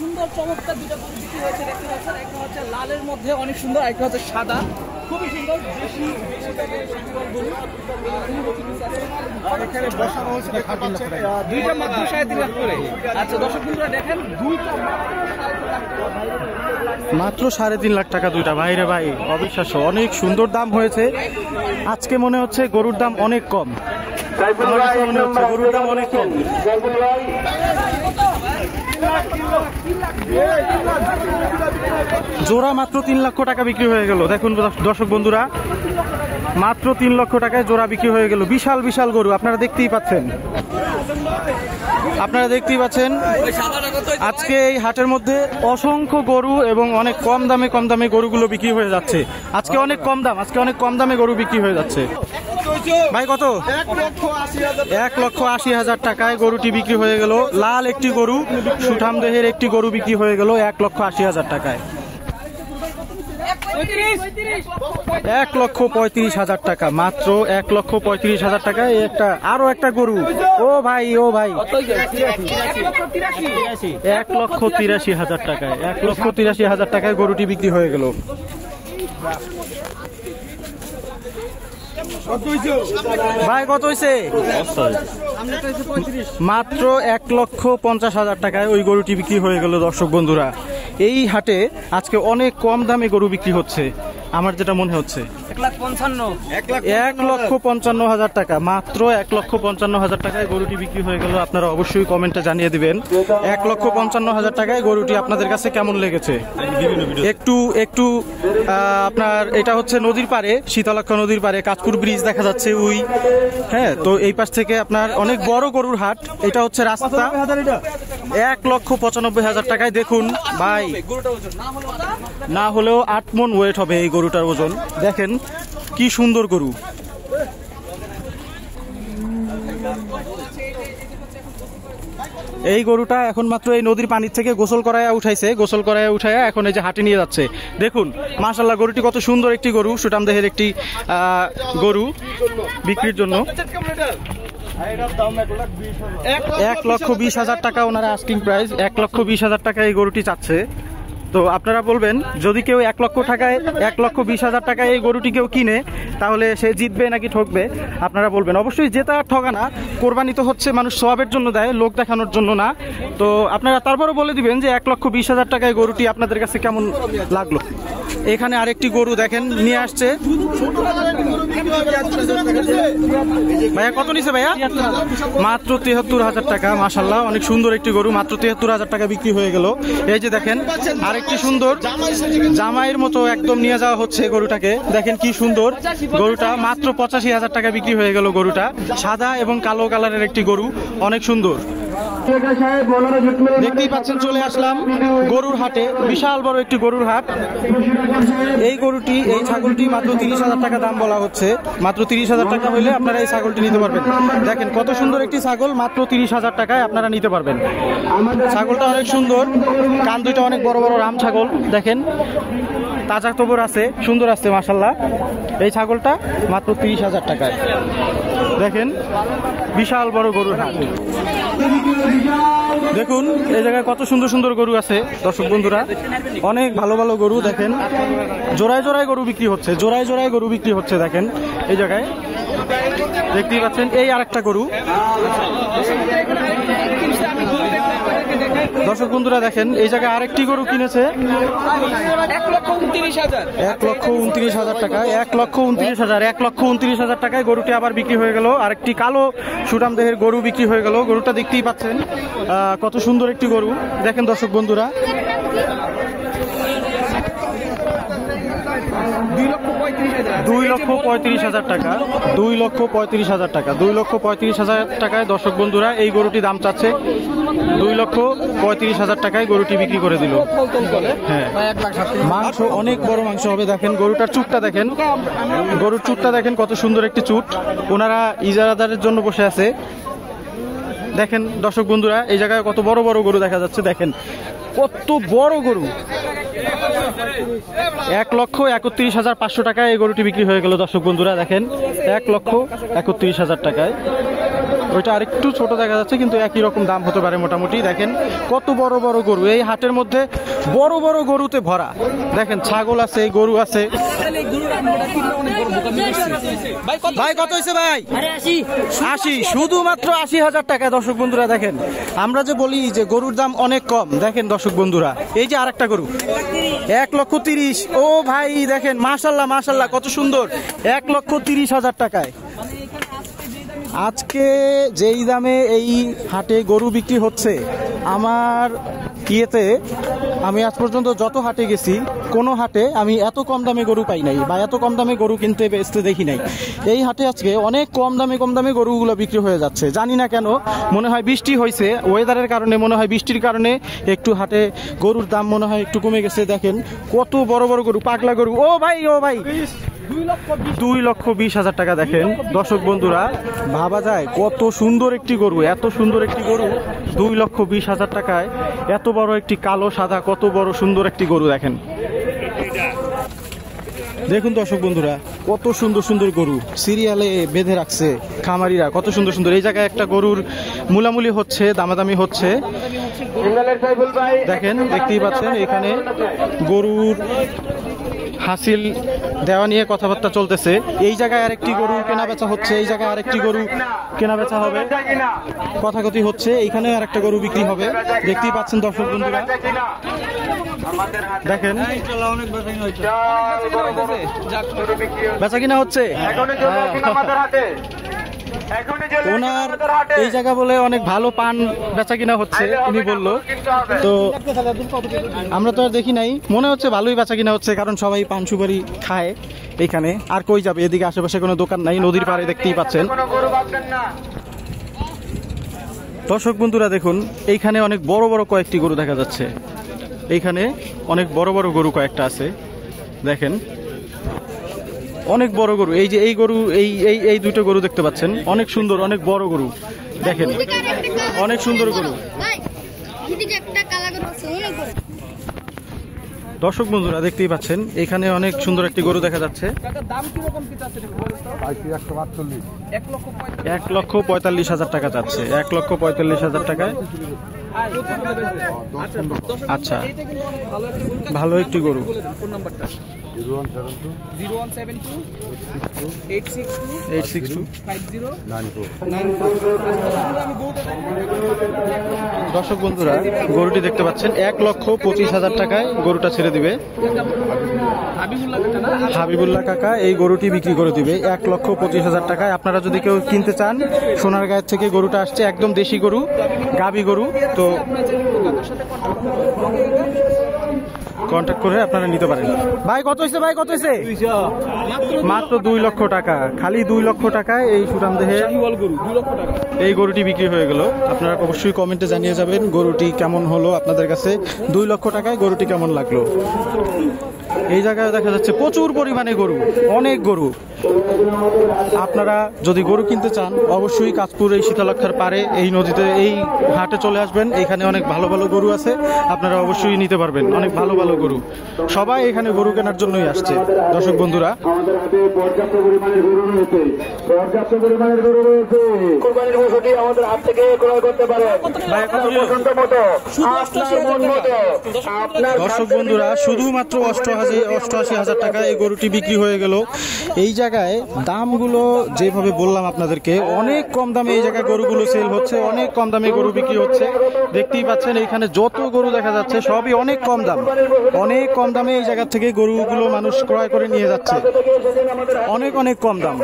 সুন্দর চমৎকার দুটো গরু বিক্রি হয়েছে দেখতে পাচ্ছেন। একটা হচ্ছে লালের মধ্যে অনেক সুন্দর, একটা হচ্ছে সাদা খুবই সুন্দর দেশি গরু। এখানে বসানো হয়েছে দুইটা মাত্র 3.5 লাখ করে। আচ্ছা দর্শক বন্ধুরা দেখেন দুইটা মাত্র 3.5 লাখ টাকা দুইটা। ভাই রে ভাই, অবিশ্বাস্য, অনেক সুন্দর দাম হয়েছে। আজকে মনে হচ্ছে গরুর দাম অনেক কম। আমার কাছে মনে হচ্ছে গরুর দাম অনেক কম। জোড়া মাত্র 3 লক্ষ টাকা বিক্রি হয়ে গেল। দেখুন দর্শক বন্ধুরা, মাত্র 3 লক্ষ টাকায় জোড়া বিক্রি হয়ে গেল। বিশাল বিশাল গরু আপনারা দেখতেই পাচ্ছেন। আজকে এই হাটের মধ্যে অসংখ্য গরু এবং অনেক কম দামে গরুগুলো বিক্রি হয়ে যাচ্ছে। আজকে অনেক কম দামে গরু বিক্রি হয়ে যাচ্ছে। ভাই কত? 1,80,000 টাকায় গরুটি বিক্রি হয়ে গেল। লাল একটি গরু, সুঠাম দেহের একটি গরু বিক্রি হয়ে গেল 1,80,000 টাকায়। 1,35,000 টাকা, মাত্র 1,35,000 টাকায় আরো একটা গরু। ও ভাই 1,83,000 টাকায়, 1,83,000 টাকায় গরুটি বিক্রি হয়ে গেল। ভাই কত হয়েছে? মাত্র 1,50,000 টাকায় ওই গরুটি বিক্রি হয়ে গেল। দর্শক বন্ধুরা, এই হাটে আজকে অনেক কম দামে গরু বিক্রি হচ্ছে আমার যেটা মনে হচ্ছে। 1,55,000 টাকা, মাত্র 1,55,000 টাকায় গরুটি বিক্রি হয়ে গেল। আপনারা অবশ্যই কমেন্টে জানিয়ে দিবেন 1,55,000 টাকায় গরুটি আপনাদের কাছে কেমন লেগেছে। একটু আপনার এটা হচ্ছে নদীর পাড়ে, শীতলক্ষ্যা নদীর পাড়ে কাঁচপুর ব্রিজ দেখা যাচ্ছে ওই। হ্যাঁ, তো এই পাশ থেকে আপনার অনেক বড় গরুর হাট। এটা হচ্ছে রাস্তা। 1,95,000 টাকায় দেখুন ভাই, না হলেও 8 মণ ওয়েট হবে এই গরুটার ওজন। দেখেন কি সুন্দর গরু। এই গরুটা এখন মাত্র এই নদীর পানির থেকে গোসল করায় উঠায় এখন এই যে হাটে নিয়ে যাচ্ছে। দেখুন মাশাআল্লাহ, গরুটি কত সুন্দর একটি গরু, সুঠাম দেহের একটি গরু বিক্রির জন্য। 1,20,000 টাকা ওনারা আস্কিং প্রাইস। 1,20,000 টাকা এই গরুটি চাচ্ছে। তো আপনারা বলবেন, যদি কেউ 1,20,000 টাকায় এই গরুটি কেউ কিনে, তাহলে সে জিতবে নাকি ঠকবে? আপনারা বলবেন। অবশ্যই জেতা ঠকা না, কোরবানি তো হচ্ছে মানুষ সওয়াবের জন্য দেয়, লোক দেখানোর জন্য না। তো আপনারা তারপরে বলে দিবেন যে 1,20,000 টাকায় গরুটি আপনাদের কাছে কেমন লাগলো। এখানে আরেকটি গরু দেখেন নিয়ে আসছে। ভাইয়া কত নিছে ভাইয়া? মাত্র 73,000 টাকা। মাশাআল্লাহ, অনেক সুন্দর একটি গরু, মাত্র 73,000 টাকা বিক্রি হয়ে গেল। এই যে দেখেন আরেকটি সুন্দর জামাইয়ের মতো একদম নিয়ে যাওয়া হচ্ছে গরুটাকে। দেখেন কি সুন্দর গরুটা, মাত্র 85,000 টাকা বিক্রি হয়ে গেল গরুটা। সাদা এবং কালো কালারের একটি গরু, অনেক সুন্দর। দেখতেই পাচ্ছেন চলে আসলাম গরুর হাটে, বিশাল বড় একটি গরুর হাট। এই ছাগলটি মাত্র 30,000 টাকা দাম বলা হচ্ছে। মাত্র 30,000 টাকা হইলে আপনারা এই ছাগলটি নিতে পারবেন। দেখেন কত সুন্দর একটি ছাগল, মাত্র 30,000 টাকায় আপনারা নিতে পারবেন। ছাগলটা অনেক সুন্দর, কান দুইটা অনেক বড় বড় রাম ছাগল। দেখেন তাজা তবর আছে, সুন্দর আছে মাশাআল্লাহ। এই ছাগলটা মাত্র 30,000 টাকায়। দেখেন বিশাল বড় গরুর হাট। দেখুন এই জায়গায় কত সুন্দর সুন্দর গরু আছে দর্শক বন্ধুরা, অনেক ভালো ভালো গরু। দেখেন জোড়ায় জোড়ায় গরু বিক্রি হচ্ছে, দেখেন এই জায়গায় দেখতেই পাচ্ছেন। এই আরেকটা গরু দর্শক বন্ধুরা, দেখেন এই জায়গায় আরেকটি গরু কিনেছে 1,29,000 টাকায়। 1,29,000 টাকায় গরুটি আবার বিক্রি হয়ে গেল। আরেকটি কালো সুঠাম দেহের গরু বিক্রি হয়ে গেল। গরুটা দেখতেই পাচ্ছেন কত সুন্দর একটি গরু। দেখেন দর্শক বন্ধুরা, 2,35,000 টাকা, 2,35,000 টাকা, 2,35,000 টাকায় দর্শক বন্ধুরা এই গরুটি দাম চাচ্ছে। 2,35,000 টাকায় গরুটি বিক্রি করে দিল। হ্যাঁ, মাংস অনেক বড় মাংস হবে। দেখেন গরুটার চুটটা দেখেন, গরুর চুটটা দেখেন কত সুন্দর একটি চুট। ওনারা ইজারাদারের জন্য বসে আছে। দেখেন দর্শক বন্ধুরা, এই জায়গায় কত বড় বড় গরু দেখা যাচ্ছে। দেখেন কত বড় গরু। 1,31,500 টাকায় এই গরুটি বিক্রি হয়ে গেল দর্শক বন্ধুরা। দেখেন 1,31,000 টাকায়। ওইটা আরেকটু ছোট দেখা যাচ্ছে, কিন্তু একই রকম দাম হতে পারে মোটামুটি। দেখেন কত বড় বড় গরু, এই হাটের মধ্যে বড় বড় গরুতে ভরা। দেখেন ছাগল আছে, গরু আছে। ভাই কত হয়েছে ভাই? 80, শুধুমাত্র 80,000 টাকা। দর্শক বন্ধুরা দেখেন, আমরা যে বলি যে গরুর দাম অনেক কম, দেখেন দর্শক বন্ধুরা এই যে আরেকটা গরু 1,30,000। ও ভাই দেখেন, মাশাল্লাহ মাশাল্লাহ কত সুন্দর, 1,30,000 টাকায়। আজকে যেই দামে এই হাটে গরু বিক্রি হচ্ছে, আমার ইয়েতে আমি আজ পর্যন্ত যত হাটে গেছি কোনো হাটে আমি এত কম দামে গরু পাই নাই, বা এত কম দামে গরু কিনতে বেচতে দেখি নাই। এই হাটে আজকে অনেক কম দামে গরুগুলো বিক্রি হয়ে যাচ্ছে। জানি না কেন, মনে হয় বৃষ্টি হয়েছে, ওয়েদারের কারণে, মনে হয় বৃষ্টির কারণে একটু হাটে গরুর দাম মনে হয় একটু কমে গেছে। দেখেন কত বড় বড় গরু, পাগলা গরু। ও ভাই 2,20,000 টাকা। দেখেন দর্শক বন্ধুরা, ভাবা যায় কত সুন্দর একটি গরু, এত সুন্দর একটি গরু 2,20,000 টাকায়, এত বড় একটি কালো সাদা কত বড় সুন্দর একটি গরু। দেখেন দেখুন দর্শক বন্ধুরা, কত সুন্দর সুন্দর গরু সিরিয়ালে বেঁধে রাখছে খামারিরা, কত সুন্দর সুন্দর। এই জায়গায় একটা গরুর মুলামুলি হচ্ছে, দামাদামি হচ্ছে। দেখেন, দেখতেই পাচ্ছেন এখানে গরুর হাসিল দেওয়া নিয়ে কথাবার্তা চলতেছে। এই জায়গায় আরেকটি গরু কেনা বেচা হচ্ছে, এই জায়গায় আরেকটি গরু কেনা বেচা হবে, কথাকথি হচ্ছে। এইখানে আরেকটা গরু বিক্রি হবে, দেখতেই পাচ্ছেন দর্শক বন্ধুরা। দেখেন বেচা কিনা হচ্ছে। ওনার এই জায়গা বলে অনেক ভালো পান বেচা কিনা হচ্ছে, উনি বললো। তো আমরা তো আর দেখি নাই, মনে হচ্ছে ভালোই বেচা কিনা হচ্ছে, কারণ সবাই পান সুপারি খায় এখানে। আর কই যাবে, এদিকে আশেপাশে কোনো দোকান নাই, নদীর পাড়ে দেখতেই পাচ্ছেন। দর্শক বন্ধুরা দেখুন, এইখানে অনেক বড় বড় কয়েকটি গরু দেখা যাচ্ছে। এইখানে অনেক বড় বড় গরু কয়েকটা আছে, দেখেন অনেক বড় গরু। এই যে এই গরু, এই দুটো গরু দেখতে পাচ্ছেন, অনেক সুন্দর, অনেক বড় গরু। দেখেন অনেক সুন্দর গরু। দর্শক বন্ধুরা দেখতেই পাচ্ছেন, এখানে অনেক সুন্দর একটি গরু দেখা যাচ্ছে। 1,45,000 টাকা যাচ্ছে, 1,45,000 টাকায়। আচ্ছা, ভালো একটি গরু। 0172-862-5094। দর্শক বন্ধুরা গরুটি দেখতে পাচ্ছেন, 1,25,000 টাকায় গরুটা ছেড়ে দিবে হাবিবুল্লাহ কাকা। এই গরুটি বিক্রি করে দিবে 1,25,000 টাকায়। আপনারা যদি কেউ কিনতে চান, সোনারগাঁয়ের থেকে গরুটা আসছে, একদম দেশি গরু, গাবি গরু। তো কন্ট্যাক্ট করে আপনারা নিতে পারেন। ভাই কত হয়েছে? ভাই কত হয়েছে? মাত্র 2 লক্ষ টাকা, খালি 2 লক্ষ টাকায় এই সুঠামদেহে এই গরুটি বিক্রি হয়ে গেল। আপনারা অবশ্যই কমেন্টে জানিয়ে যাবেন গরুটি কেমন হলো আপনাদের কাছে, 2 লক্ষ টাকায় গরুটি কেমন লাগলো। এই জায়গায় দেখা যাচ্ছে প্রচুর পরিমাণে গরু, অনেক গরু। আপনারা যদি গরু কিনতে চান, অবশ্যই কাঁচপুর এই শীতলক্ষার পারে এই নদীতে এই হাটে চলে আসবেন। এখানে অনেক ভালো ভালো গরু আছে, আপনারা অবশ্যই নিতে পারবেন। অনেক ভালো ভালো গরু, সবাই এখানে গরু কেনার জন্যই আসছে। দর্শক বন্ধুরা পর্যাপ্ত পরিমাণের গরু রয়েছে, কুরবানির পশুটি আমাদের হাত থেকে ক্রয় করতে পারেন পছন্দ মতো, আপনার মন মতো। দর্শক বন্ধুরা শুধুমাত্র 88,000 টাকা এই গরুটি বিক্রি হয়ে গেল। এই জায়গায় দামগুলো যেভাবে বললাম আপনাদেরকে, অনেক কম দামে এই জায়গায় গরুগুলো সেল হচ্ছে, অনেক কম দামে গরু বিক্রি হচ্ছে। দেখতেই পাচ্ছেন এইখানে যত গরু দেখা যাচ্ছে সবই অনেক কম দাম, অনেক কম দামে এই জায়গা থেকে গরুগুলো মানুষ ক্রয় করে নিয়ে যাচ্ছে, অনেক অনেক কম দাম।